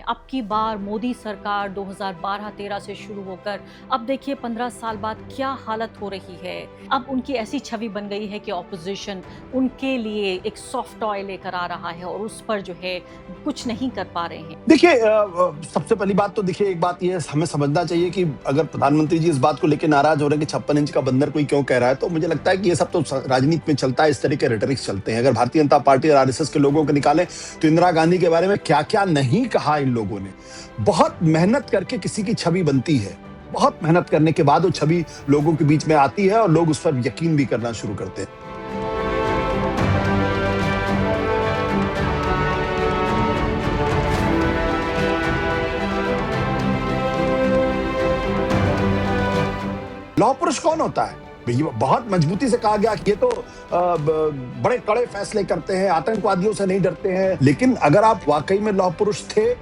अब की बार मोदी सरकार 2012-13 से शुरू होकर अब देखिए 15 साल बाद क्या हालत हो रही है। अब उनकी ऐसी छवि बन गई है कि ऑपोजिशन उनके लिए एक सॉफ्ट टॉय लेकर आ रहा है और उस पर जो है कुछ नहीं कर पा रहे हैं। देखिए सबसे पहली बात तो देखिए एक बात ये है, हमें समझना चाहिए कि अगर प्रधानमंत्री जी इस बात को लेकर नाराज हो रहे हैं कि 56 इंच का बंदर कोई क्यों कह रहा है, तो मुझे लगता है कि ये सब तो राजनीति में चलता है, इस तरह के रेटरिक्स चलते हैं। अगर भारतीय जनता पार्टी और आरएसएस के लोगों को निकालें तो इंदिरा गांधी के बारे में क्या क्या नहीं कहा इन लोगों ने। बहुत मेहनत करके किसी की छवि बनती है, बहुत मेहनत करने के बाद वो छवि लोगों के बीच में आती है और लोग उस पर यकीन भी करना शुरू करते हैं। लौह पुरुष कौन होता है? बहुत मजबूती से कहा गया कि ये तो बड़े कड़े फैसले करते हैं, आतंकवादियों से नहीं डरते हैं। लेकिन अगर आप वाकई में लौह पुरुष थे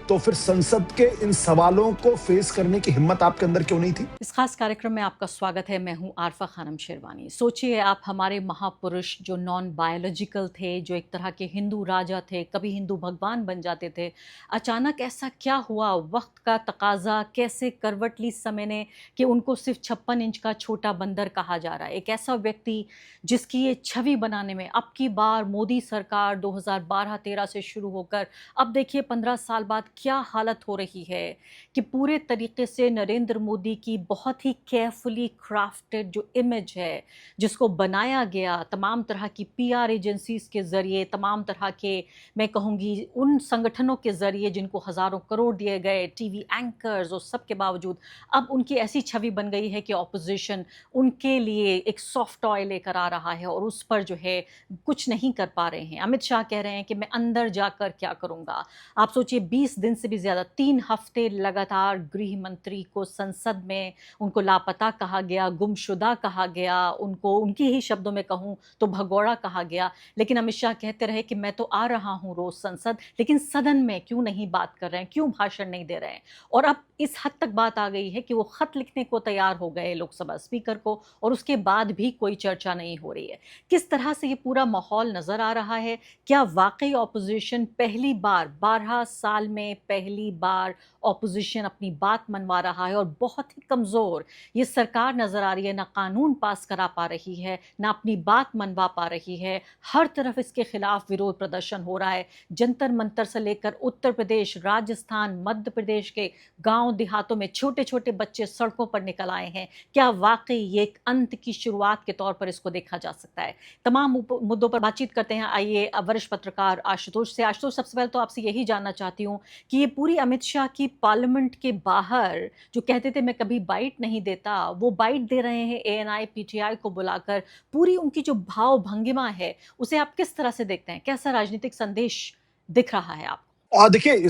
तो फिर संसद के इन सवालों को फेस करने की हिम्मत आपके अंदर क्यों नहीं थी? इस खास कार्यक्रम में आपका स्वागत है। मैं हूं आरफा खानम शेरवानी। सोचिए आप, हमारे महापुरुष जो नॉन बायोलॉजिकल थे, जो एक तरह के हिंदू राजा थे, कभी हिंदू भगवान बन जाते थे, अचानक ऐसा क्या हुआ? वक्त का तकाजा कैसे करवट ली समय ने कि उनको सिर्फ 56 इंच का छोटा बंदर कहा जा रहा है। एक ऐसा व्यक्ति जिसकी ये छवि बनाने में अब की बार मोदी सरकार 2012-13 से शुरू होकर अब देखिए 15 साल बाद क्या हालत हो रही है कि पूरे तरीके से नरेंद्र मोदी की बहुत ही केयरफुली क्राफ्टेड जो इमेज है, जिसको बनाया गया तमाम तरह की पीआर एजेंसीज के ज़रिए, तमाम तरह के, मैं कहूँगी उन संगठनों के ज़रिए जिनको हज़ारों करोड़ दिए गए, टीवी एंकर्स और सब के बावजूद अब उनकी ऐसी छवि बन गई है कि ऑपोजिशन उनके लिए एक सॉफ्ट टॉय लेकर आ रहा है और उस पर जो है कुछ नहीं कर पा रहे हैं। अमित शाह कह रहे हैं कि मैं अंदर जाकर क्या करूँगा। आप सोचिए 20 दिन से भी ज़्यादा 3 हफ्ते लगातार गृह मंत्री को संसद में उनको लापता कहा गया, गुमशुदा कहा गया, उनको उनकी ही शब्दों में कहूँ तो भगौड़ा कहा गया। लेकिन अमित शाह कहते रहे कि मैं तो आ रहा हूँ रोज़ संसद, लेकिन सदन में क्यों नहीं बात कर रहे हैं, क्यों भाषण नहीं दे रहे हैं। और अब इस हद तक बात आ गई है कि वो खत लिखने को तैयार हो गए लोकसभा स्पीकर को और उसके बाद भी कोई चर्चा नहीं हो रही है। किस तरह से ये पूरा माहौल नज़र आ रहा है? क्या वाकई ऑपोजिशन पहली बार 12 साल में पहली बार ऑपोजिशन अपनी बात मनवा रहा है और बहुत ही कमज़ोर ये सरकार नज़र आ रही है, ना कानून पास करा पा रही है, ना अपनी बात मनवा पा रही है। हर तरफ इसके खिलाफ विरोध प्रदर्शन हो रहा है। जंतर मंतर से लेकर उत्तर प्रदेश, राजस्थान, मध्य प्रदेश के गांव देहातों में छोटे छोटे बच्चे सड़कों पर निकल आए हैं। क्या वाकई ये एक अंत की शुरुआत के तौर पर इसको देखा जा सकता है? तमाम मुद्दों पर बातचीत करते हैं। आइए वरिष्ठ पत्रकार आशुतोष से। आशुतोष, सबसे पहले तो आपसे यही जानना चाहती हूँ कि ये पूरी अमित शाह की पार्लियामेंट के बाहर जो कहते थे मैं कभी बाइट नहीं देता, वो बाइट दे रहे हैं एएनआई पीटीआई को बुलाकर। पूरी उनकी जो भाव भंगिमा है उसे आप किस तरह से देखते हैं? कैसा राजनीतिक संदेश दिख रहा है आपको? देखिए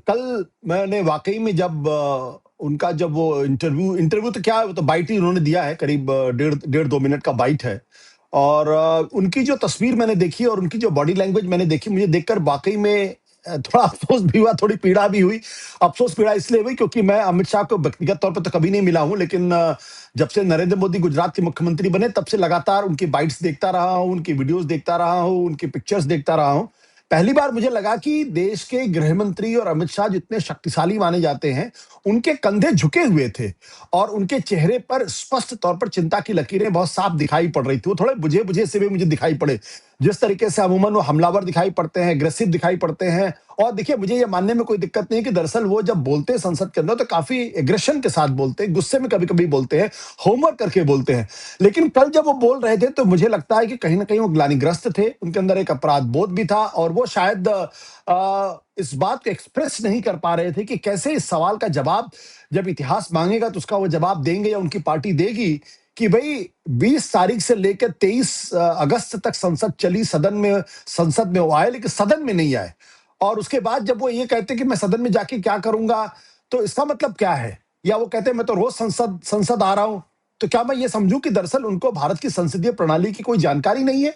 कल मैंने वाकई में जब उनका जब वो इंटरव्यू तो क्या, वो तो बाइट ही उन्होंने दिया है, करीब डेढ़ 2 मिनट का बाइट है। और उनकी जो तस्वीर मैंने देखी और उनकी जो बॉडी लैंग्वेज मैंने देखी, मुझे देखकर वाकई में थोड़ा अफसोस भी हुआ, थोड़ी पीड़ा भी हुई। अफसोस पीड़ा इसलिए हुई क्योंकि मैं अमित शाह को व्यक्तिगत तौर पर तो कभी नहीं मिला हूं, लेकिन जब से नरेंद्र मोदी गुजरात के मुख्यमंत्री बने तब से लगातार उनकी बाइट्स देखता रहा हूं, उनकी वीडियोस देखता रहा हूं, उनकी पिक्चर्स देखता रहा हूं। पहली बार मुझे लगा कि देश के गृह मंत्री और अमित शाह जितने शक्तिशाली माने जाते हैं, उनके कंधे झुके हुए थे और उनके चेहरे पर स्पष्ट तौर पर चिंता की लकीरें बहुत साफ दिखाई पड़ रही थी। वो थोड़े बुझे बुझे से भी मुझे दिखाई पड़े। जिस तरीके से अमूमन वो हमलावर दिखाई पड़ते हैं, एग्रेसिव दिखाई पड़ते हैं। और देखिए, मुझे ये मानने में कोई दिक्कत नहीं है कि दरअसल वो जब बोलते हैं संसद के अंदर तो काफी एग्रेशन के साथ बोलते हैं, गुस्से में कभी-कभी बोलते हैं, होमवर्क करके बोलते हैं। लेकिन कल जब वो बोल रहे थे तो मुझे लगता है कि कहीं न कहीं वो ग्लानिग्रस्त थे, उनके अंदर एक अपराध बोध भी था और वो शायद इस बात को एक्सप्रेस नहीं कर पा रहे थे कि कैसे इस सवाल का जवाब जब इतिहास मांगेगा तो उसका वो जवाब देंगे या उनकी पार्टी देगी कि भाई 20 तारीख से लेकर 23 अगस्त तक संसद चली, संसद में वो आए लेकिन सदन में नहीं आए। और उसके बाद जब वो ये कहते कि मैं सदन में जाके क्या करूंगा, तो इसका मतलब क्या है? या वो कहते हैं मैं तो रोज संसद आ रहा हूं। तो क्या मैं ये समझूं कि दरअसल उनको भारत की संसदीय प्रणाली की कोई जानकारी नहीं है?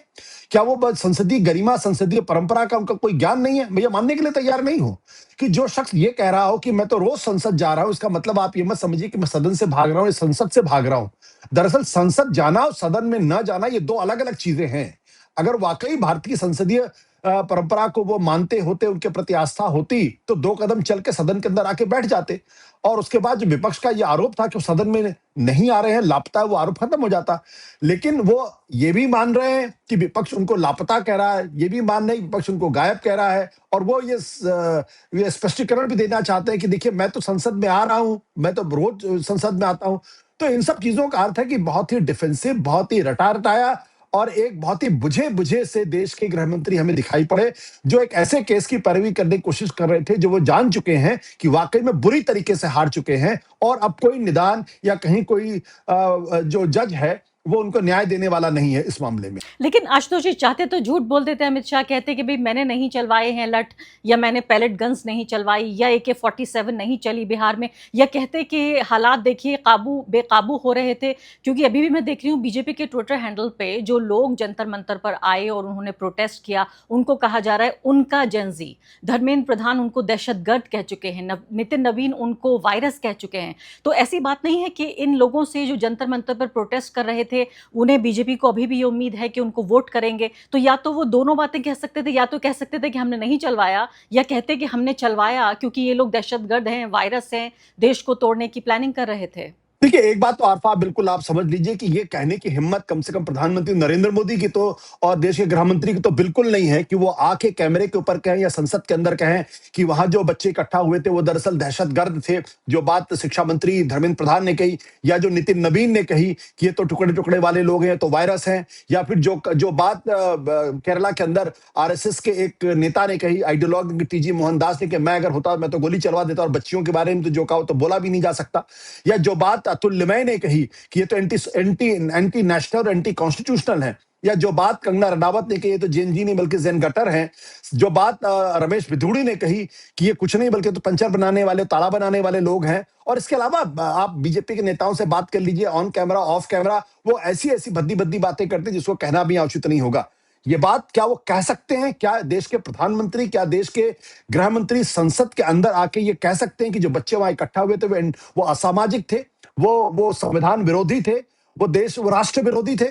क्या वो संसदीय गरिमा, संसदीय परंपरा का उनका कोई ज्ञान नहीं है? मैं ये मानने के लिए तैयार नहीं हूं कि जो शख्स ये कह रहा हो कि मैं तो रोज संसद जा रहा हूं, इसका मतलब आप ये मत समझिए कि मैं सदन से भाग रहा हूं या संसद से भाग रहा हूं। दरअसल संसद जाना और सदन में न जाना ये दो अलग अलग चीजें हैं। अगर वाकई भारतीय संसदीय परंपरा को वो मानते होते, उनके प्रति आस्था होती, तो 2 कदम चल के सदन के अंदर आके बैठ जाते। और उसके बाद जो विपक्ष का ये आरोप था कि वो सदन में नहीं आ रहे हैं, लापता है, वो आरोप खत्म हो जाता। लेकिन वो ये भी मान रहे हैं कि विपक्ष उनको लापता कह रहा है, ये भी मान रहे हैं कि विपक्ष उनको गायब कह रहा है, और वो ये स्पष्टीकरण भी देना चाहते हैं कि देखिए, मैं तो संसद में आ रहा हूं, मैं तो रोज संसद में आता हूं। तो इन सब चीजों का अर्थ है कि बहुत ही डिफेंसिव, बहुत ही रटा-रटाया और एक बहुत ही बुझे-बुझे से देश के गृह मंत्री हमें दिखाई पड़े, जो एक ऐसे केस की पैरवी करने की कोशिश कर रहे थे, जो वो जान चुके हैं कि वाक़ई में बुरी तरीके से हार चुके हैं, और अब कोई निदान या कहीं कोई जो जज है, वो उनको न्याय देने वाला नहीं है इस मामले में। लेकिन आशुतोष जी चाहते तो झूठ बोल देते, अमित शाह कहते कि भाई मैंने नहीं चलवाए हैं लठ, या मैंने पैलेट गन्स नहीं चलवाई, या AK-47 नहीं चली बिहार में, या कहते कि हालात देखिए बेकाबू हो रहे थे। क्योंकि अभी भी मैं देख रही हूँ बीजेपी के ट्विटर हैंडल पे जो लोग जंतर मंतर पर आए और उन्होंने प्रोटेस्ट किया, उनको कहा जा रहा है उनका जेनजी। धर्मेंद्र प्रधान उनको दहशतगर्द कह चुके हैं, नितिन नवीन उनको वायरस कह चुके हैं। तो ऐसी बात नहीं है कि इन लोगों से जो जंतर मंतर पर प्रोटेस्ट कर रहे थे उन्हें बीजेपी को अभी भी ये उम्मीद है कि उनको वोट करेंगे। तो या तो वो दोनों बातें कह सकते थे, या तो कह सकते थे कि हमने नहीं चलवाया, या कहते कि हमने चलवाया क्योंकि ये लोग दहशतगर्द हैं, वायरस हैं, देश को तोड़ने की प्लानिंग कर रहे थे। देखिए, एक बात तो आरफा बिल्कुल आप समझ लीजिए कि ये कहने की हिम्मत कम से कम प्रधानमंत्री नरेंद्र मोदी की तो, और देश के गृह मंत्री की तो बिल्कुल नहीं है कि वो आके कैमरे के ऊपर कहें या संसद के अंदर कहें कि वहां जो बच्चे इकट्ठा हुए थे वो दरअसल दहशतगर्द थे। जो बात शिक्षा मंत्री धर्मेंद्र प्रधान ने कही, या जो नितिन नवीन ने कही कि ये तो टुकड़े टुकड़े वाले लोग हैं, तो वायरस हैं, या फिर जो जो बात केरला के अंदर RSS के एक नेता ने कही, आइडियोलॉग TG मोहनदास ने, कि मैं अगर होता मैं तो गोली चलवा देता, और बच्चियों के बारे में तो जो कहा तो बोला भी नहीं जा सकता। या जो बात अतुल लिमय ने कही कि ये तो एंटी नेशनल और एंटी कॉन्स्टिट्यूशनल है, या जो बात कंगना रनावत ने कही ये तो जेनजी नहीं बल्कि जेन गटर हैं, जो बात रमेश भिदुड़ी ने कही कि ये कुछ नहीं बल्कि तो पंचर बनाने वाले, ताला बनाने वाले लोग हैं। और इसके अलावा आप बीजेपी के नेताओं से बात कर लीजिए, ऑन कैमरा ऑफ कैमरा, वो ऐसी ऐसी भद्दी भद्दी बातें करते जिसको कहना भी उचित नहीं होगा। ये बात क्या वो कह सकते हैं? क्या देश के प्रधानमंत्री, क्या देश के गृह मंत्री संसद के अंदर आके ये कह सकते हैं कि जो बच्चे वहां इकट्ठा हुए थे वो असामाजिक थे, वो संविधान विरोधी थे, वो राष्ट्र विरोधी थे?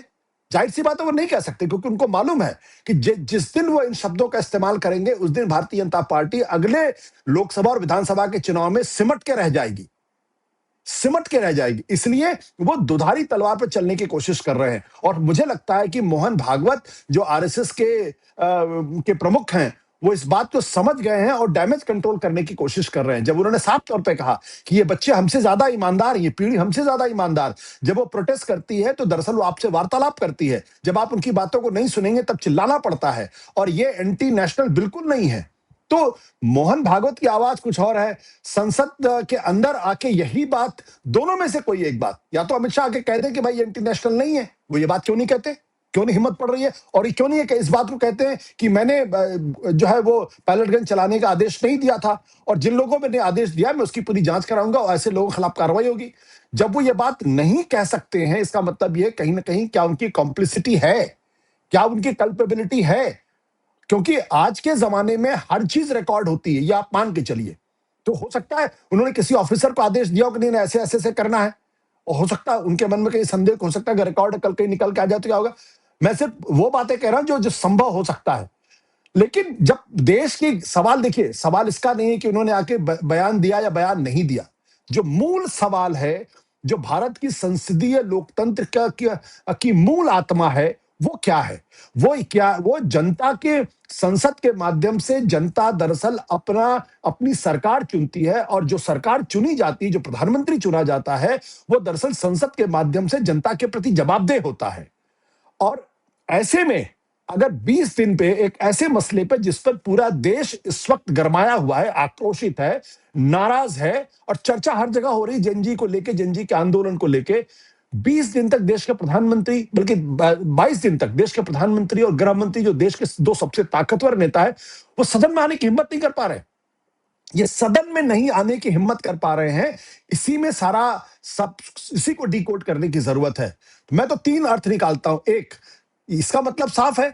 जाहिर सी बात है वो नहीं कह सकते, क्योंकि उनको मालूम है कि जिस दिन वो इन शब्दों का इस्तेमाल करेंगे, उस दिन भारतीय जनता पार्टी अगले लोकसभा और विधानसभा के चुनाव में सिमट के रह जाएगी। इसलिए वो दुधारी तलवार पर चलने की कोशिश कर रहे हैं। और मुझे लगता है कि मोहन भागवत जो RSS के प्रमुख हैं, वो इस बात को समझ गए हैं और डैमेज कंट्रोल करने की कोशिश कर रहे हैं। जब उन्होंने साफ तौर पे कहा कि ये बच्चे हमसे ज्यादा ईमानदार, ये पीढ़ी हमसे ज्यादा ईमानदार, जब वो प्रोटेस्ट करती है तो दरअसल वो आपसे वार्तालाप करती है, जब आप उनकी बातों को नहीं सुनेंगे तब चिल्लाना पड़ता है, और ये एंटी नेशनल बिल्कुल नहीं है। तो मोहन भागवत की आवाज कुछ और है, संसद के अंदर आके यही बात, दोनों में से कोई एक बात, या तो अमित शाह आके कहते हैं कि भाई एंटी नेशनल नहीं है, वो ये बात क्यों नहीं कहते, क्यों नहीं हिम्मत पड़ रही है, और ये क्यों नहीं है कि इस बात को कहते हैं कि मैंने जो है वो पैलेट गन चलाने का आदेश नहीं दिया था, और जिन लोगों ने आदेश दिया मैं उसकी पूरी जांच कराऊंगा और ऐसे लोगों के खिलाफ कार्रवाई होगी। जब वो ये बात नहीं कह सकते हैं, इसका मतलब ये कहीं ना कहीं क्या उनकी कॉम्प्लिसिटी है, क्या उनकी कल्पेबिलिटी है? क्योंकि आज के जमाने में हर चीज रिकॉर्ड होती है, ये आप मान के चलिए। तो हो सकता है उन्होंने किसी ऑफिसर को आदेश दिया हो कि नहीं ऐसे ऐसे करना है, और हो सकता है उनके मन में कहीं संदेह हो सकता है, रिकॉर्ड कल कहीं निकल के आ जाए तो क्या होगा। मैं सिर्फ वो बातें कह रहा हूं जो संभव हो सकता है। लेकिन जब देश की सवाल, देखिए सवाल इसका नहीं है कि उन्होंने आके बयान दिया या बयान नहीं दिया। जो मूल सवाल है, जो भारत की संसदीय लोकतंत्र की मूल आत्मा है, वो क्या है? वो जनता के, संसद के माध्यम से जनता दरअसल अपनी सरकार चुनती है, और जो सरकार चुनी जाती है, जो प्रधानमंत्री चुना जाता है, वो दरअसल संसद के माध्यम से जनता के प्रति जवाबदेह होता है। और ऐसे में अगर 20 दिन पे एक ऐसे मसले पे जिस पर पूरा देश इस वक्त गरमाया हुआ है, आक्रोशित है, नाराज है, और चर्चा हर जगह हो रही जेनजी को लेके, जेनजी के आंदोलन को लेके, 20 दिन तक देश के प्रधानमंत्री, बल्कि 22 दिन तक देश के प्रधानमंत्री और गृह मंत्री, जो देश के दो सबसे ताकतवर नेता है, वो सदन में आने की हिम्मत नहीं कर पा रहे। ये सदन में नहीं आने की हिम्मत कर पा रहे हैं। इसी में इसी को डिकोड करने की जरूरत है। मैं तो 3 अर्थ निकालता हूं। एक, इसका मतलब साफ है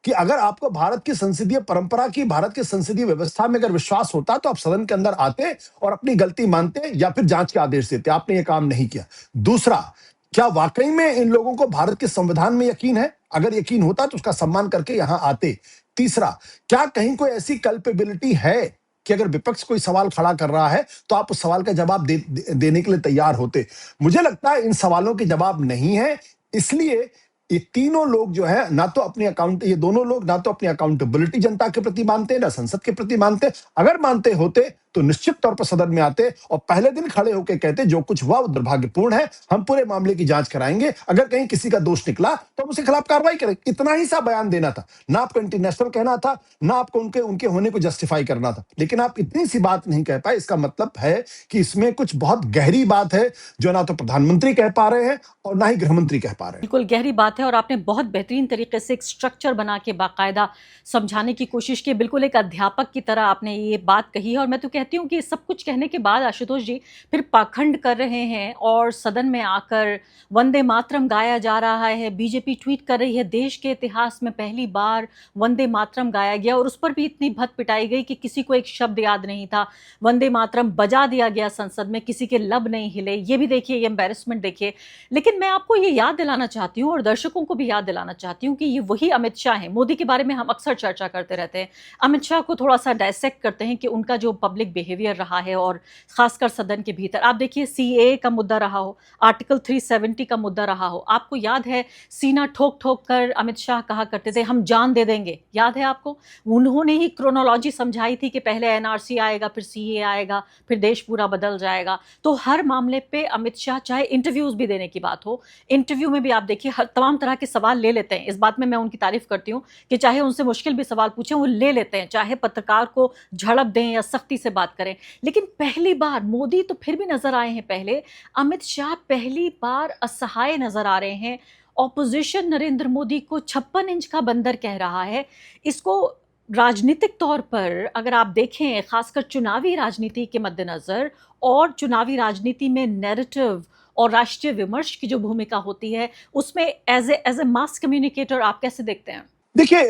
कि अगर आपको भारत की संसदीय परंपरा की, भारत की संसदीय व्यवस्था में अगर विश्वास होता तो आप सदन के अंदर आते और अपनी गलती मानते, या फिर जांच के आदेश देते। आपने ये काम नहीं किया। दूसरा, क्या वाकई में इन लोगों को भारत के संविधान में यकीन है? अगर यकीन होता तो उसका सम्मान करके यहां आते। तीसरा, क्या कहीं कोई ऐसी कल्पेबिलिटी है कि अगर विपक्ष कोई सवाल खड़ा कर रहा है तो आप उस सवाल का जवाब देने के लिए तैयार होते? मुझे लगता है इन सवालों के जवाब नहीं है, इसलिए ये तीनों लोग जो है ना तो अपनी अकाउंट ये दोनों लोग ना तो अपनी अकाउंटेबिलिटी जनता के प्रति मानते हैं, ना संसद के प्रति मानते। अगर मानते होते तो निश्चित तौर पर सदन में आते और पहले दिन खड़े होकर कहते जो कुछ हुआ वो दुर्भाग्यपूर्ण है, हम पूरे मामले की जांच कराएंगे, अगर कहीं किसी का दोष निकला तो हम उसके खिलाफ कार्रवाई करें। इतना ही सा बयान देना था, ना आपको इंटरनेशनल कहना था, ना आपको उनके होने को जस्टिफाई करना था। लेकिन आप इतनी सी बात नहीं कह पाए, इसका मतलब है कि इसमें कुछ बहुत गहरी बात है जो ना तो प्रधानमंत्री कह पा रहे हैं और ना ही गृहमंत्री कह पा रहे हैं। बिल्कुल गहरी बात है और आपने बहुत बेहतरीन तरीके से एक स्ट्रक्चर बना के बाकायदा समझाने की कोशिश की, बिल्कुल एक अध्यापक की तरह आपने ये बात कही है। और मैं तो कहती हूँ कि सब कुछ कहने के बाद आशुतोष जी फिर पाखंड कर रहे हैं और सदन में आकर वंदे मातरम गाया जा रहा है। बीजेपी ट्वीट कर रही है देश के इतिहास में पहली बार वंदे मातरम गाया गया और उस पर भी इतनी भत पिटाई गई कि किसी को एक शब्द याद नहीं था। वंदे मातरम बजा दिया गया संसद में, किसी के लब नहीं हिले। ये भी देखिए, ये एम्बेरसमेंट देखिए। लेकिन मैं आपको ये याद दिलाना चाहती हूँ और दर्शकों को भी याद दिलाना चाहती हूँ कि ये वही अमित शाह हैं। मोदी के बारे में हम अक्सर चर्चा करते रहते हैं, अमित शाह को थोड़ा सा डायसेक्ट करते हैं कि उनका जो पब्लिक बिहेवियर रहा है और खासकर सदन के भीतर। आप देखिए, सीएए का मुद्दा रहा हो, आर्टिकल 370 का मुद्दा रहा हो, आपको याद है सीना ठोक ठोक कर अमित शाह कहा करते थे हम जान दे देंगे, याद है आपको? उन्होंने ही क्रोनोलॉजी समझाई थी कि पहले एनआरसी आएगा, फिर सीए आएगा, फिर देश पूरा बदल जाएगा। तो हर मामले पे अमित शाह, चाहे इंटरव्यूज भी देने की बात हो, इंटरव्यू में भी आप देखिए हर तमाम तरह के सवाल ले लेते हैं। इस बात में मैं उनकी तारीफ करती हूँ कि चाहे उनसे मुश्किल भी सवाल पूछें वो ले लेते हैं, चाहे पत्रकार को झड़प दें या सख्ती से बात करें। लेकिन पहली बार मोदी तो फिर भी नजर आए हैं पहले, अमित शाह पहली बार असहाय नजर आ रहे हैं। ऑपोजिशन नरेंद्र मोदी को 56 इंच का बंदर कह रहा है। इसको राजनीतिक तौर पर अगर आप देखें, खासकर चुनावी राजनीति के मद्देनजर और चुनावी राजनीति में नैरेटिव और राष्ट्रीय विमर्श की जो भूमिका होती है, उसमें एज ए मास कम्युनिकेटर आप कैसे देखते हैं? देखिए,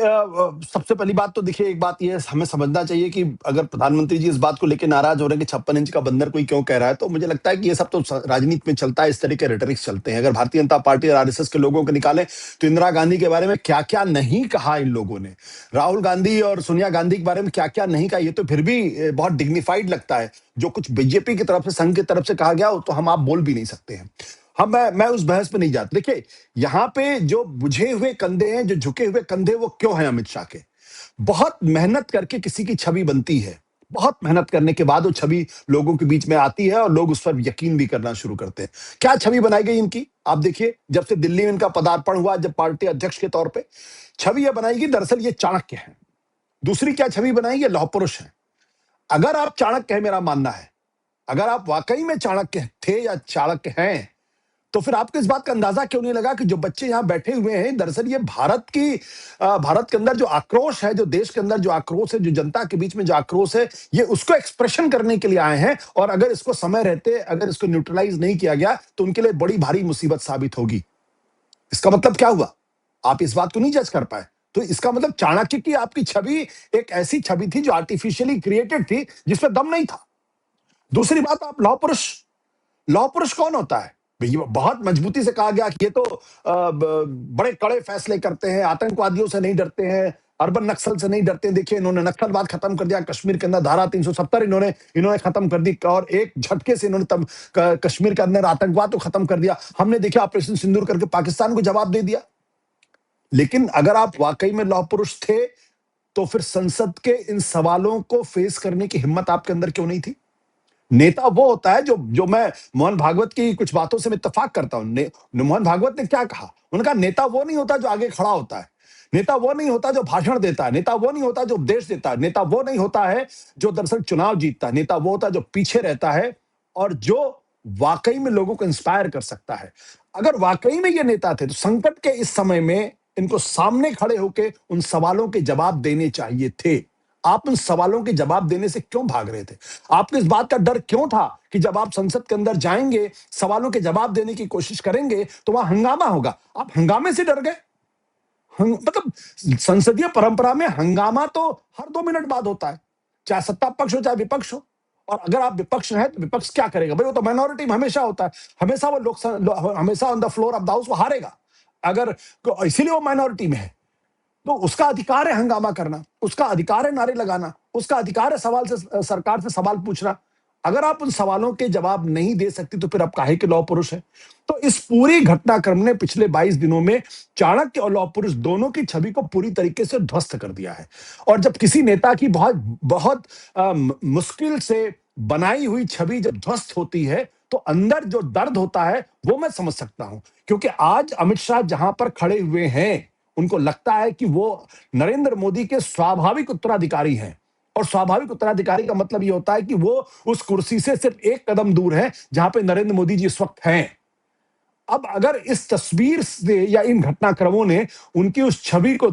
सबसे पहली बात तो देखिए, एक बात ये हमें समझना चाहिए कि अगर प्रधानमंत्री जी इस बात को लेकर नाराज हो रहे हैं कि 56 इंच का बंदर कोई क्यों कह रहा है, तो मुझे लगता है कि ये सब तो राजनीति में चलता है, इस तरह के रेटरिक्स चलते हैं। अगर भारतीय जनता पार्टी और आरएसएस के लोगों को निकालें तो इंदिरा गांधी के बारे में क्या क्या नहीं कहा इन लोगों ने, राहुल गांधी और सोनिया गांधी के बारे में क्या क्या नहीं कहा, ये तो फिर भी बहुत डिग्निफाइड लगता है। जो कुछ बीजेपी की तरफ से, संघ की तरफ से कहा गया तो हम आप बोल भी नहीं सकते हैं। हम मैं उस बहस पे नहीं जाता। देखिए, यहाँ पे जो बुझे हुए कंधे हैं, जो झुके हुए कंधे, वो क्यों हैं अमित शाह के? बहुत मेहनत करके किसी की छवि बनती है, बहुत मेहनत करने के बाद वो छवि लोगों के बीच में आती है और लोग उस पर यकीन भी करना शुरू करते हैं। क्या छवि बनाई गई इनकी? आप देखिए, जब से दिल्ली में इनका पदार्पण हुआ, जब पार्टी अध्यक्ष के तौर पे, छवि यह बनाई गई दरअसल ये चाणक्य है। दूसरी क्या छवि बनाई? ये लौह पुरुष है। अगर आप चाणक्य है, मेरा मानना है, अगर आप वाकई में चाणक्य थे या चाणक्य हैं, तो फिर आपको इस बात का अंदाजा क्यों नहीं लगा कि जो बच्चे यहां बैठे हुए हैं, दरअसल ये भारत के अंदर जो आक्रोश है, जो देश के अंदर जो आक्रोश है, जो जनता के बीच में जो आक्रोश है, ये उसको एक्सप्रेशन करने के लिए आए हैं। और अगर इसको समय रहते, अगर इसको न्यूट्रलाइज नहीं किया गया तो उनके लिए बड़ी भारी मुसीबत साबित होगी। इसका मतलब क्या हुआ? आप इस बात को नहीं जज कर पाए, तो इसका मतलब चाणक्य की आपकी छवि एक ऐसी छवि थी जो आर्टिफिशियली क्रिएटेड थी, जिसमें दम नहीं था। दूसरी बात, आप लौह पुरुष कौन होता है? भई बहुत मजबूती से कहा गया कि ये तो बड़े कड़े फैसले करते हैं, आतंकवादियों से नहीं डरते हैं, अर्बन नक्सल से नहीं डरते हैं। देखिए, इन्होंने नक्सलवाद खत्म कर दिया, कश्मीर के अंदर धारा 370 इन्होंने खत्म कर दी और एक झटके से इन्होंने तब कश्मीर के अंदर आतंकवाद को खत्म कर दिया। हमने देखा ऑपरेशन सिंदूर करके पाकिस्तान को जवाब दे दिया। लेकिन अगर आप वाकई में लौह पुरुष थे, तो फिर संसद के इन सवालों को फेस करने की हिम्मत आपके अंदर क्यों नहीं थी? नेता वो होता है जो मैं मोहन भागवत की कुछ बातों से मैं इत्तेफाक करता हूं। मोहन भागवत ने क्या कहा? उनका नेता वो नहीं होता जो आगे खड़ा होता है, नेता वो नहीं होता जो भाषण देता है, नेता वो नहीं होता जो उपदेश देता है, नेता वो नहीं होता है जो दरअसल चुनाव जीतता है। नेता वो होता है जो पीछे रहता है और जो वाकई में लोगों को इंस्पायर कर सकता है। अगर वाकई में ये नेता थे तो संकट के इस समय में इनको सामने खड़े होकर उन सवालों के जवाब देने चाहिए थे। आप उन सवालों के जवाब देने से क्यों भाग रहे थे? आपको इस बात का डर क्यों था कि जब आप संसद के अंदर जाएंगे, सवालों के जवाब देने की कोशिश करेंगे तो वहां हंगामा होगा? आप हंगामे से डर गए? मतलब संसदीय परंपरा में हंगामा तो हर 2 मिनट बाद होता है, चाहे सत्ता पक्ष हो चाहे विपक्ष हो। और अगर आप विपक्ष हैं तो विपक्ष क्या करेगा? भाई वो तो माइनॉरिटी में हमेशा होता है, हमेशा वो हमेशा on the floor of the house वो हारेगा। अगर इसीलिए वो माइनॉरिटी में है। तो उसका अधिकार है हंगामा करना, उसका अधिकार है नारे लगाना, उसका अधिकार है सरकार से सवाल पूछना। अगर आप उन सवालों के जवाब नहीं दे सकती तो फिर आप काहे के लौह पुरुष हैं? तो इस पूरी घटनाक्रम ने पिछले 22 दिनों में चाणक्य और लौह पुरुष दोनों की छवि को पूरी तरीके से ध्वस्त कर दिया है। और जब किसी नेता की बहुत बहुत मुश्किल से बनाई हुई छवि जब ध्वस्त होती है, तो अंदर जो दर्द होता है वो मैं समझ सकता हूं। क्योंकि आज अमित शाह जहां पर खड़े हुए हैं, उनको लगता है कि वो नरेंद्र मोदी के स्वाभाविक उत्तराधिकारी हैं। और स्वाभाविक उत्तराधिकारी का मतलब ये होता है कि वो उस कुर्सी से सिर्फ एक कदम दूर है जहां पे नरेंद्र मोदी जी इस वक्त हैं। अब अगर इस तस्वीर से या इन घटनाक्रमों ने उनकी उस छवि को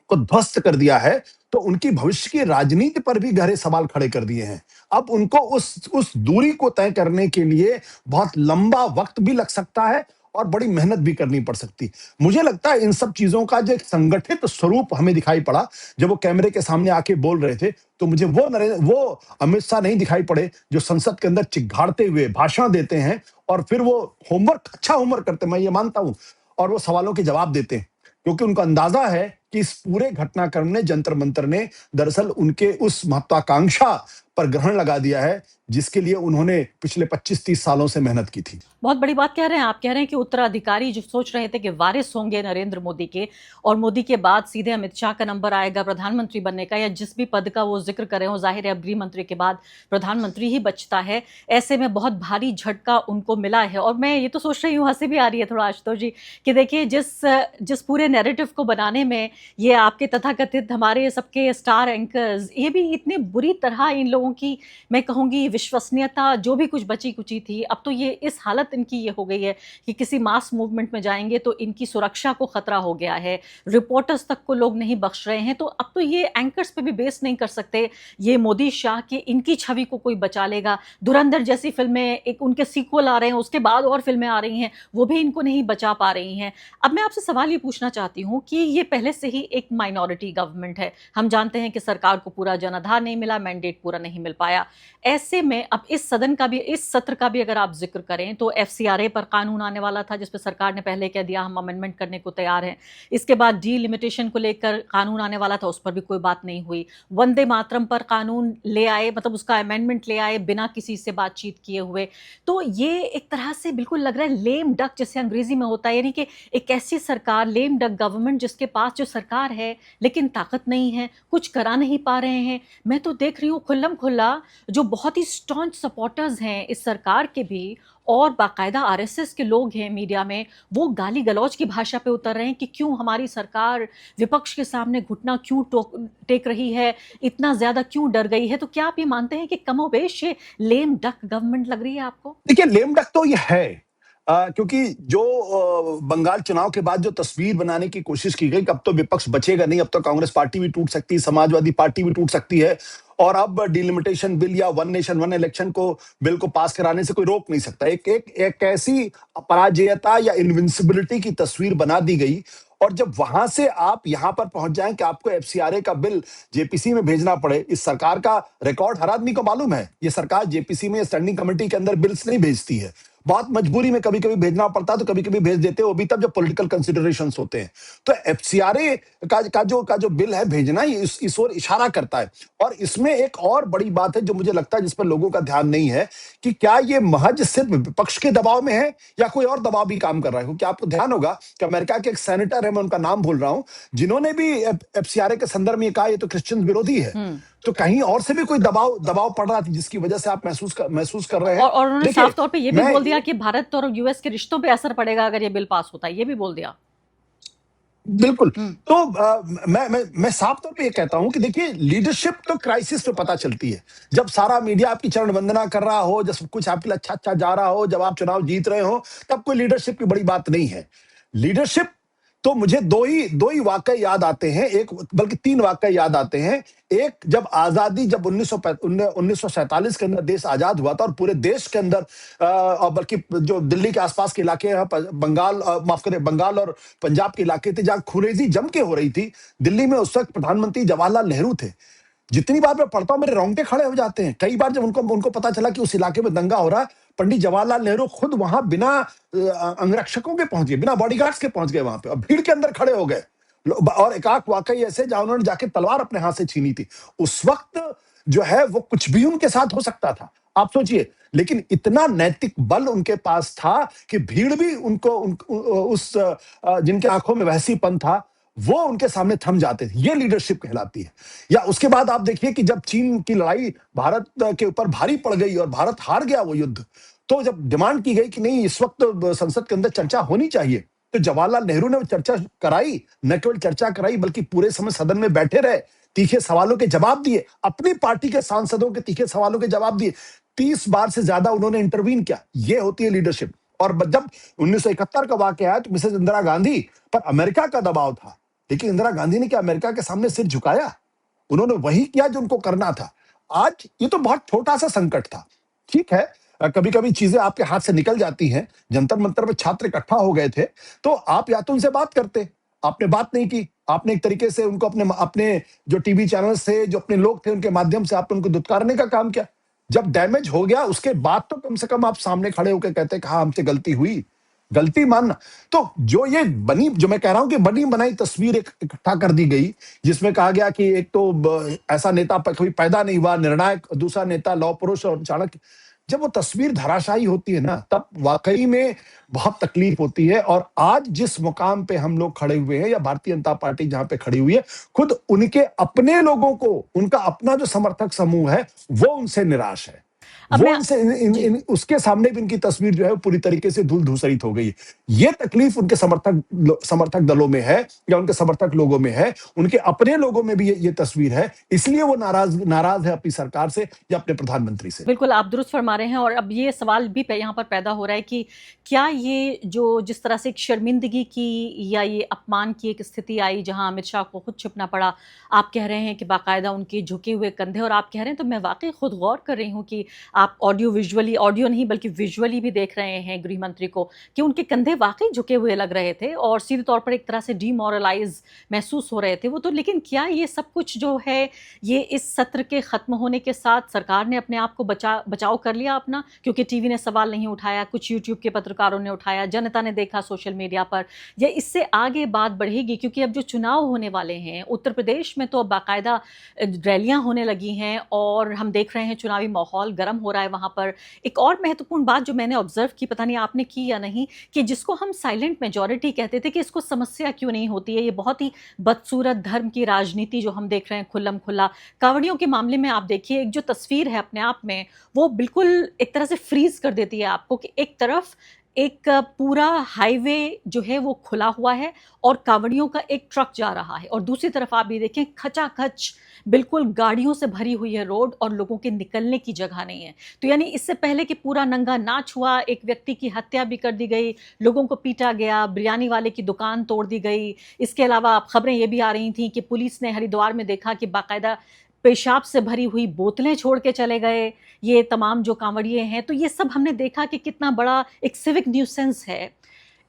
ध्वस्त कर दिया है, तो उनकी भविष्य की राजनीति पर भी गहरे सवाल खड़े कर दिए हैं। अब उनको उस दूरी को तय करने के लिए बहुत लंबा वक्त भी लग सकता है और बड़ी मेहनत भी करनी पड़ सकती। मुझे लगता है इन सब चीजों का जो एक संगठित स्वरूप हमें दिखाई पड़ा, जब वो कैमरे के सामने आके बोल रहे थे, तो मुझे वो अमित शाह नहीं दिखाई पड़े जो संसद के अंदर चिघाड़ते हुए भाषण देते हैं और फिर वो अच्छा होमवर्क करते हैं, मैं ये मानता हूं, और वो सवालों के जवाब देते हैं। क्योंकि उनको अंदाजा है कि इस पूरे घटनाक्रम ने, जंतर मंतर ने दरअसल उनके उस महत्वाकांक्षा पर ग्रहण लगा दिया है जिसके लिए उन्होंने पिछले 25-30 सालों से मेहनत की थी। बहुत बड़ी बात कह रहे हैं आप। कह रहे हैं कि उत्तराधिकारी जो सोच रहे थे कि वारिस होंगे नरेंद्र मोदी के, और मोदी के बाद सीधे अमित शाह का नंबर आएगा प्रधानमंत्री बनने का, या जिस भी पद का वो जिक्र कर रहे हो, जाहिर है अब गृह मंत्री के बाद प्रधानमंत्री ही बचता है। ऐसे में बहुत भारी झटका उनको मिला है। और मैं ये तो सोच रही हूँ, हंसी भी आ रही है थोड़ा आशुतोष जी, कि देखिए जिस पूरे नैरेटिव को बनाने में ये आपके तथाकथित हमारे सबके स्टार एंकर्स, ये भी इतने बुरी तरह इन लोगों की, मैं कहूँगी, विश्वसनीयता जो भी कुछ बची कुची थी, अब तो ये इस हालत इनकी ये हो गई है कि किसी मास मूवमेंट में जाएंगे तो इनकी सुरक्षा को खतरा हो गया है। रिपोर्टर्स तक को लोग नहीं बख्श रहे हैं। तो अब तो ये एंकर्स पे भी बेस नहीं कर सकते ये मोदी शाह की इनकी छवि को कोई बचा लेगा। धुरंधर जैसी फिल्में, एक उनके सीक्वल आ रहे हैं, उसके बाद और फिल्में आ रही हैं, वो भी इनको नहीं बचा पा रही हैं। अब मैं आपसे सवाल ये पूछना चाहती हूँ कि ये पहले से ही एक माइनॉरिटी गवर्नमेंट है। हम जानते हैं कि सरकार को पूरा जनाधार नहीं मिला, मैंडेट पूरा नहीं मिल पाया। ऐसे में अब इस सत्र का भी अगर आप जिक्र करें तो एफसीआरए पर कानून आने वाला था, जिस पर सरकार ने पहले कह दिया हम अमेंडमेंट करने को तैयार हैं। इसके बाद डीलिमिटेशन को लेकर कानून आने वाला था, उस पर भी कोई बात नहीं हुई। वंदे मातरम पर कानून ले आए, मतलब उसका अमेंडमेंट ले आए बिना किसी से बातचीत किए हुए। तो ये एक तरह से बिल्कुल लग रहा है लेम डक, जैसे अंग्रेजी में होता है, यानी कि एक ऐसी सरकार, लेम डक गवर्नमेंट, जिसके पास जो सरकार है लेकिन ताकत नहीं है, कुछ करा नहीं पा रहे हैं। मैं तो देख रही हूँ खुल्लम खुल्ला जो बहुत ही स्टॉन्च सपोर्टर्स हैं इस सरकार के भी, और बाकायदा आरएसएस के लोग हैं मीडिया में, वो गाली गलौज की भाषा पे उतर रहे हैं कि क्यों हमारी सरकार विपक्ष के सामने घुटना क्यों टेक रही है, इतना ज्यादा क्यों डर गई है। तो क्या आप ये मानते हैं कि कमोबेश ये लेम डक गवर्नमेंट लग रही है आपको? देखिए, लेम डक तो ये है, क्योंकि जो बंगाल चुनाव के बाद जो तस्वीर बनाने की कोशिश की गई कि अब तो विपक्ष बचेगा नहीं, अब तो कांग्रेस पार्टी भी टूट सकती है, समाजवादी पार्टी भी टूट सकती है, और अब डिलिमिटेशन बिल या वन नेशन वन इलेक्शन को बिल को पास कराने से कोई रोक नहीं सकता। एक ऐसी अपराजेयता या इनविंसिबिलिटी की तस्वीर बना दी गई। और जब वहां से आप यहां पर पहुंच जाएं कि आपको एफसीआरए का बिल जेपीसी में भेजना पड़े, इस सरकार का रिकॉर्ड हर आदमी को मालूम है। ये सरकार जेपीसी में स्टैंडिंग कमेटी के अंदर बिल्स नहीं भेजती है, बहुत मजबूरी में कभी कभी भेजना पड़ता है, तो कभी कभी भेज देते हैं, वो भी तब जब पॉलिटिकल कंसिडरेशंस होते हैं। तो एफसीआरए का जो बिल है भेजना, ये इस ओर इशारा करता है। और इसमें एक और बड़ी बात है जो मुझे लगता है जिस पर लोगों का ध्यान नहीं है, कि क्या ये महज सिर्फ विपक्ष के दबाव में है या कोई और दबाव भी काम कर रहा है। क्योंकि आपको ध्यान होगा कि अमेरिका के एक सेनेटर है, मैं उनका नाम भूल रहा हूं, जिन्होंने भी एफसीआरए के संदर्भ में कहा ये तो क्रिश्चियन विरोधी है। तो कहीं और से भी कोई दबाव पड़ रहा था जिसकी वजह से आप महसूस कर रहे हैं। और उन्होंने साफ तौर पे ये भी बोल दिया कि भारत और यूएस के रिश्तों पे असर पड़ेगा अगर ये बिल पास होता है, ये भी बोल दिया। बिल्कुल। तो मैं साफ तौर पे ये कहता हूं कि देखिए, लीडरशिप तो क्राइसिस पे पता चलती है। जब सारा मीडिया आपकी चरण वंदना कर रहा हो, जब सब कुछ आपके लिए अच्छा जा रहा हो, जब आप चुनाव जीत रहे हो, तब कोई लीडरशिप की बड़ी बात नहीं है। लीडरशिप तो मुझे दो ही वाकये याद आते हैं, एक बल्कि तीन वाकये याद आते हैं। एक, जब 1947 के अंदर देश आजाद हुआ था और पूरे देश के अंदर, और बल्कि जो दिल्ली के आसपास के इलाके हैं, बंगाल और पंजाब के इलाके थे जहां खुरेजी जम के हो रही थी, दिल्ली में उस वक्त प्रधानमंत्री जवाहरलाल नेहरू थे। जितनी बार मैं पढ़ता हूं मेरे रोंगटे खड़े हो जाते हैं। कई बार जब उनको पता चला कि उस इलाके में दंगा हो रहा है, पंडित जवाहरलाल नेहरू खुद वहां बिना अंगरक्षकों के पहुंच गए, बिना बॉडीगार्ड्स के पहुंच गए वहां पे, और भीड़ के अंदर खड़े हो गए। और एकाक वाकई ऐसे जहां उन्होंने जाके तलवार अपने हाथ से छीनी थी। उस वक्त जो है वो कुछ भी उनके साथ हो सकता था, आप सोचिए। लेकिन इतना नैतिक बल उनके पास था कि भीड़ भी जिनके आंखों में वहसीपन था, वो उनके सामने थम जाते थे। ये लीडरशिप कहलाती है। या उसके बाद आप देखिए कि जब चीन की लड़ाई भारत के ऊपर भारी पड़ गई और भारत हार गया वो युद्ध, तो जब डिमांड की गई कि नहीं, इस वक्त संसद के अंदर चर्चा होनी चाहिए, तो जवाहरलाल नेहरू ने वो चर्चा कराई। न केवल चर्चा कराई बल्कि पूरे समय सदन में बैठे रहे, तीखे सवालों के जवाब दिए, अपनी पार्टी के सांसदों के तीखे सवालों के जवाब दिए। 30 बार से ज्यादा उन्होंने इंटरवीन किया। ये होती है लीडरशिप। और जब 1971 का वाकया आया तो मिसेस इंदिरा गांधी पर अमेरिका का दबाव था, लेकिन इंदिरा गांधी ने क्या अमेरिका के सामने सिर झुकाया? उन्होंने वही किया जो उनको करना था। आज ये तो बहुत छोटा सा संकट था। ठीक है, कभी कभी चीजें आपके हाथ से निकल जाती हैं। जंतर मंतर में छात्र इकट्ठा हो गए थे, तो आप या तो उनसे बात करते, आपने बात नहीं की। आपने एक तरीके से उनको अपने अपने जो टीवी चैनल्स थे, जो अपने लोग थे, उनके माध्यम से आपने उनको दुत्कारने का काम किया। जब डैमेज हो गया उसके बाद तो कम से कम आप सामने खड़े होकर कहते कि हाँ, हमसे गलती हुई, गलती मानना। तो जो ये बनी, जो मैं कह रहा हूं कि बनी बनाई तस्वीर इकट्ठा कर दी गई, जिसमें कहा गया कि एक तो ऐसा नेता कभी पैदा नहीं हुआ, निर्णायक, दूसरा नेता लौह पुरुष और चाणक्य। जब वो तस्वीर धराशायी होती है ना, तब वाकई में बहुत तकलीफ होती है। और आज जिस मुकाम पे हम लोग खड़े हुए हैं, या भारतीय जनता पार्टी जहां पे खड़ी हुई है, खुद उनके अपने लोगों को, उनका अपना जो समर्थक समूह है, वो उनसे निराश है। अब वो मैं उनसे जी उसके सामने भी इनकी तस्वीर जो है पूरी तरीके से धूल धूसरित हो गई है। ये तकलीफ उनके समर्थक दलों में है, या उनके समर्थक लोगों में है। उनके अपने लोगों में भी ये तस्वीर है। इसलिए वो नाराज है अपनी सरकार से या अपने प्रधानमंत्री से। बिल्कुल, आप दुरुस्त फरमा रहे हैं। और अब ये सवाल भी यहाँ पर पैदा हो रहा है कि क्या ये जो जिस तरह से एक शर्मिंदगी की या ये अपमान की एक स्थिति आई जहां अमित शाह को खुद छिपना पड़ा, आप कह रहे हैं कि बाकायदा उनके झुके हुए कंधे, और आप कह रहे हैं तो मैं वाकई खुद गौर कर रही हूँ कि आप ऑडियो नहीं बल्कि विजुअली भी देख रहे हैं गृह मंत्री को, कि उनके कंधे वाकई झुके हुए लग रहे थे और सीधे तौर पर एक तरह से डीमोरलाइज महसूस हो रहे थे वो तो। लेकिन क्या ये सब कुछ जो है, ये इस सत्र के खत्म होने के साथ सरकार ने अपने आप को बचाव कर लिया अपना? क्योंकि टीवी ने सवाल नहीं उठाया, कुछ यूट्यूब के पत्रकारों ने उठाया, जनता ने देखा सोशल मीडिया पर, या इससे आगे बात बढ़ेगी? क्योंकि अब जो चुनाव होने वाले हैं उत्तर प्रदेश में, तो अब बाकायदा रैलियां होने लगी हैं और हम देख रहे हैं चुनावी माहौल गर्म हो रहा है वहां पर। एक और महत्वपूर्ण बात जो मैंने ऑब्जर्व की, पता नहीं आपने की या नहीं, कि जिसको हम साइलेंट मेजॉरिटी कहते थे कि इसको समस्या क्यों नहीं होती है, ये बहुत ही बदसूरत धर्म की राजनीति जो हम देख रहे हैं खुल्लम खुल्ला। कांवड़ियों के मामले में आप देखिए, एक जो तस्वीर है अपने आप में, वो बिल्कुल एक तरह से फ्रीज कर देती है आपको कि एक तरफ एक पूरा हाईवे जो है वो खुला हुआ है और कांवड़ियों का एक ट्रक जा रहा है, और दूसरी तरफ आप ये देखें खचाखच बिल्कुल गाड़ियों से भरी हुई है रोड और लोगों के निकलने की जगह नहीं है। तो यानी इससे पहले कि पूरा नंगा नाच हुआ, एक व्यक्ति की हत्या भी कर दी गई, लोगों को पीटा गया, बिरयानी वाले की दुकान तोड़ दी गई। इसके अलावा खबरें ये भी आ रही थी कि पुलिस ने हरिद्वार में देखा कि बाकायदा पेशाब से भरी हुई बोतलें छोड़ के चले गए ये तमाम जो कांवड़िए हैं। तो ये सब हमने देखा कि कितना बड़ा एक सिविक न्यूसेंस है।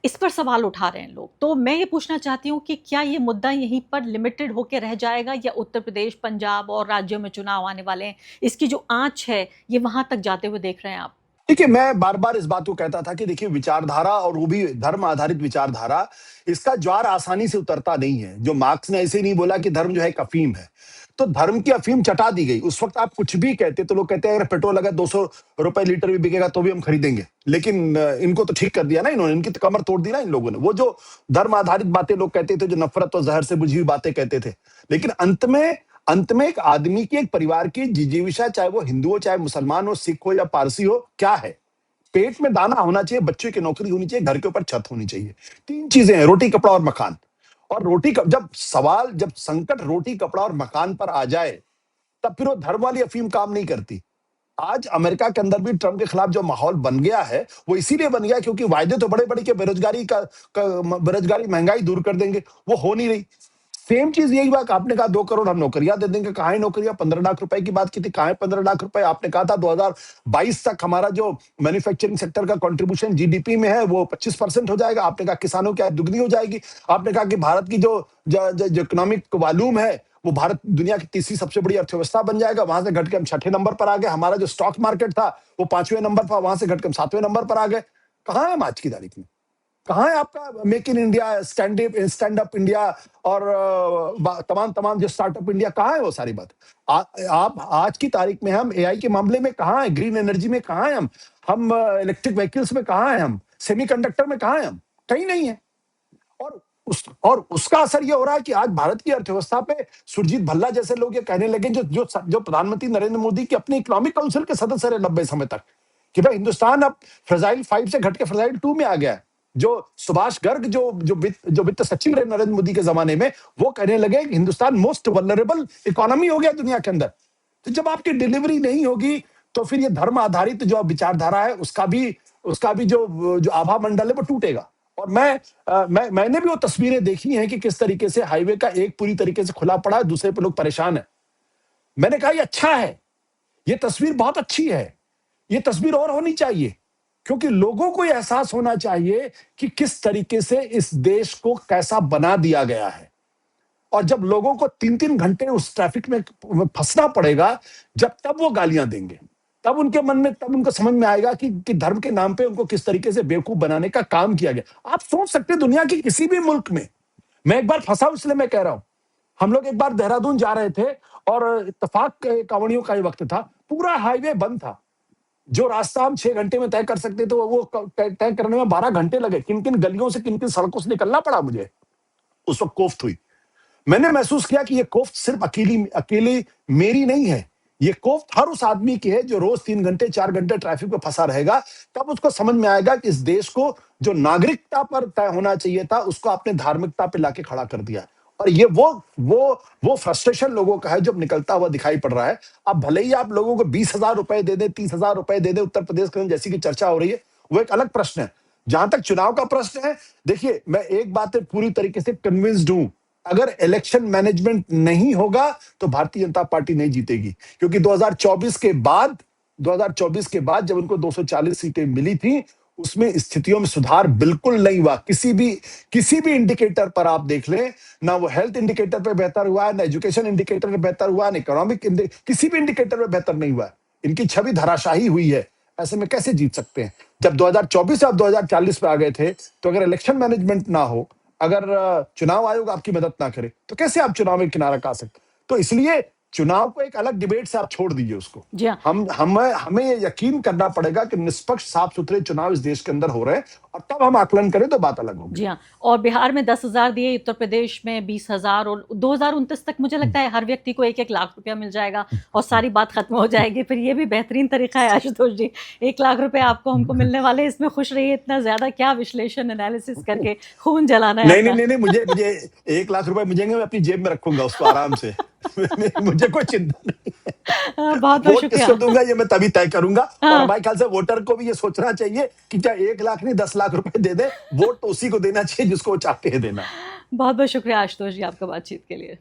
इस पर सवाल उठा रहे हैं लोग। तो मैं ये पूछना चाहती हूँ कि क्या ये मुद्दा यहीं पर लिमिटेड होकर रह जाएगा, या उत्तर प्रदेश, पंजाब और राज्यों में चुनाव आने वाले हैं, इसकी जो आंच है ये वहां तक जाते हुए देख रहे हैं आप? देखिए, मैं बार-बार इस बात को कहता था कि देखिए, विचारधारा, और वो भी धर्म आधारित विचारधारा, इसका ज्वार आसानी से उतरता नहीं है। जो मार्क्स ने ऐसे नहीं बोला कि धर्म जो है एक अफीम है। तो धर्म की अफीम चटा दी गई। उस वक्त आप कुछ भी कहते तो लोग कहते हैं अगर पेट्रोल अगर 200 रुपए लीटर भी बिकेगा तो भी हम खरीदेंगे। लेकिन इनको तो ठीक कर दिया ना इन्होंने, इनकी तो कमर तोड़ दी ना इन लोगों ने। वो जो धर्म आधारित बातें लोग कहते थे, जो नफरत और जहर से बुझी हुई बातें कहते थे, लेकिन अंत में एक आदमी की, एक परिवार की जिजीविका, चाहे वो हिंदू हो, चाहे मुसलमान हो, सिख हो या पारसी हो, क्या है? पेट में दाना होना चाहिए, बच्चे की नौकरी होनी चाहिए, घर के ऊपर छत होनी चाहिए। 3 चीजें हैं, रोटी, कपड़ा और मकान। और जब संकट रोटी, कपड़ा और मकान पर आ जाए, तब फिर वो धर्म वाली अफीम काम नहीं करती। आज अमेरिका के अंदर भी ट्रम्प के खिलाफ जो माहौल बन गया है, वो इसीलिए बन गया क्योंकि वायदे तो बड़े-बड़े कि बेरोजगारी, महंगाई दूर कर देंगे, वो हो नहीं रही। सेम चीज यही बात आपने कहा 2 करोड़ हम नौकरियां दे देंगे। कहाँ है नौकरियां? 15 लाख रुपए की बात की थी, कहाँ है 15 लाख रुपए? आपने कहा था 2022 तक हमारा जो मैन्युफैक्चरिंग सेक्टर का कंट्रीब्यूशन जीडीपी में है वो 25% हो जाएगा। आपने कहा किसानों की आय दुगनी हो जाएगी। आपने कहा कि भारत की जो इकोनॉमिक वॉल्यूम है, वो भारत दुनिया की तीसरी सबसे बड़ी अर्थव्यवस्था बन जाएगा। वहां से घट के हम 6ठे नंबर पर आ गए। हमारा जो स्टॉक मार्केट था वो 5वें नंबर पर, वहां से घट के हम 7वें नंबर पर आ गए। कहाँ है हम आज की तारीख में? कहाँ है आपका make in India, stand up India और तमाम तमाम जो स्टार्टअप इंडिया, कहाँ है वो सारी बात? आप आज की तारीख में हम एआई के मामले में कहाँ है, ग्रीन एनर्जी में कहाँ है, हम इलेक्ट्रिक व्हीकल्स में कहाँ है, हम सेमीकंडक्टर में कहाँ है, हम कहीं नहीं है। और उसका असर ये हो रहा है कि आज भारत की अर्थव्यवस्था पे सुरजीत भल्ला जैसे लोग ये कहने लगे, जो प्रधानमंत्री नरेंद्र मोदी की अपने इकोनॉमिक काउंसिल के सदस्य रहे लंबे समय तक, कि भाई हिंदुस्तान अब फ्रजाइल 5 से घट के फ्रजाइल 2 में आ गया है। जो सुभाष गर्ग जो वित्त सचिव रहे नरेंद्र मोदी के जमाने में, वो कहने लगे कि हिंदुस्तान मोस्ट वल्नरेबल इकोनॉमी हो गया दुनिया के अंदर। तो जब आपकी डिलीवरी नहीं होगी, तो फिर ये धर्म आधारित जो विचारधारा है, उसका भी जो आभा मंडल है वो टूटेगा। और मैंने भी वो तस्वीरें देखी हैं कि किस तरीके से हाईवे का एक पूरी तरीके से खुला पड़ा है, दूसरे पे लोग परेशान है। मैंने कहा ये अच्छा है, ये तस्वीर बहुत अच्छी है, ये तस्वीर और होनी चाहिए, क्योंकि लोगों को यह एहसास होना चाहिए कि किस तरीके से इस देश को कैसा बना दिया गया है। और जब लोगों को 3-3 घंटे उस ट्रैफिक में फंसना पड़ेगा, तब वो गालियां देंगे, तब उनको समझ में आएगा कि धर्म के नाम पे उनको किस तरीके से बेवकूफ बनाने का काम किया गया। आप सोच सकते हैं दुनिया के किसी भी मुल्क में, मैं एक बार फंसा इसलिए मैं कह रहा हूं, हम लोग एक बार देहरादून जा रहे थे और इत्तेफाक कांवड़ियों का ही वक्त था, पूरा हाईवे बंद था। जो रास्ता हम 6 घंटे में तय कर सकते थे, वो तय करने में 12 घंटे लगे। किन किन गलियों से, किन किन सड़कों से निकलना पड़ा मुझे, उस वक्त कोफ्त हुई। मैंने महसूस किया कि ये कोफ्त सिर्फ अकेली मेरी नहीं है, ये कोफ्त हर उस आदमी की है जो रोज 3 घंटे 4 घंटे ट्रैफिक में फंसा रहेगा। तब उसको समझ में आएगा कि इस देश को जो नागरिकता पर तय होना चाहिए था, उसको आपने धार्मिकता पे लाके खड़ा कर दिया। और ये वो फ्रस्ट्रेशन लोगों का है जो निकलता हुआ दिखाई पड़ रहा है। अब भले ही आप लोगों को 20,000 रुपए दे दे, 30,000 रुपए दे दे उत्तर प्रदेश के, जैसी की चर्चा हो रही है, वो एक अलग प्रश्न है। जहां तक चुनाव का प्रश्न है, देखिए मैं एक बात पूरी तरीके से कन्विंस्ड हूं, अगर इलेक्शन मैनेजमेंट नहीं होगा तो भारतीय जनता पार्टी नहीं जीतेगी। क्योंकि 2024 के बाद जब उनको 240 सीटें मिली थी, उसमें स्थितियों में सुधार बिल्कुल नहीं हुआ। किसी भी इंडिकेटर पर आप देख लें, ना वो हेल्थ इंडिकेटर पे बेहतर हुआ है, ना एजुकेशन इंडिकेटर पे बेहतर हुआ, ना इकोनॉमिक किसी भी इंडिकेटर पे बेहतर नहीं हुआ। इनकी छवि धराशाही हुई है। ऐसे में कैसे जीत सकते हैं? जब 2024 से आप 2040 पे आ गए थे, तो अगर इलेक्शन मैनेजमेंट ना हो, अगर चुनाव आयोग आपकी मदद ना करे, तो कैसे आप चुनाव में किनारा कर सकते? तो इसलिए चुनाव को एक अलग डिबेट से आप छोड़ दीजिए उसको। जी हाँ। हमें ये यकीन करना पड़ेगा कि निष्पक्ष साफ सुथरे चुनाव इस देश के अंदर हो रहे हैं, और तब हम आकलन करें तो बात अलग होगी। जी हाँ, और बिहार में 10,000 दिए, उत्तर प्रदेश में 20,000, और 2029 तक मुझे लगता है हर व्यक्ति को 1-1 लाख रुपया मिल जाएगा और सारी बात खत्म हो जाएगी। फिर ये भी बेहतरीन तरीका है आशुतोष जी, 1 लाख रुपए आपको हमको मिलने वाले, इसमें खुश रहिए। इतना ज्यादा क्या विश्लेषण एनालिसिस करके खून जलाना है अपना। नहीं, मुझे 1 लाख रुपए मिलेंगे, मैं अपनी जेब में रखूंगा उसको आराम से। मुझे कोई चिंता नहीं है। बहुत बहुत वोट शुक्रिया। किसको दूंगा ये मैं तभी तय करूंगा। और हाँ, हमारे ख्याल से वोटर को भी ये सोचना चाहिए कि चाहे 1 लाख नहीं 10 लाख रुपए दे दे, वोट तो उसी को देना चाहिए जिसको वो चाहते हैं देना। बहुत बहुत शुक्रिया आशुतोष जी आपका बातचीत के लिए।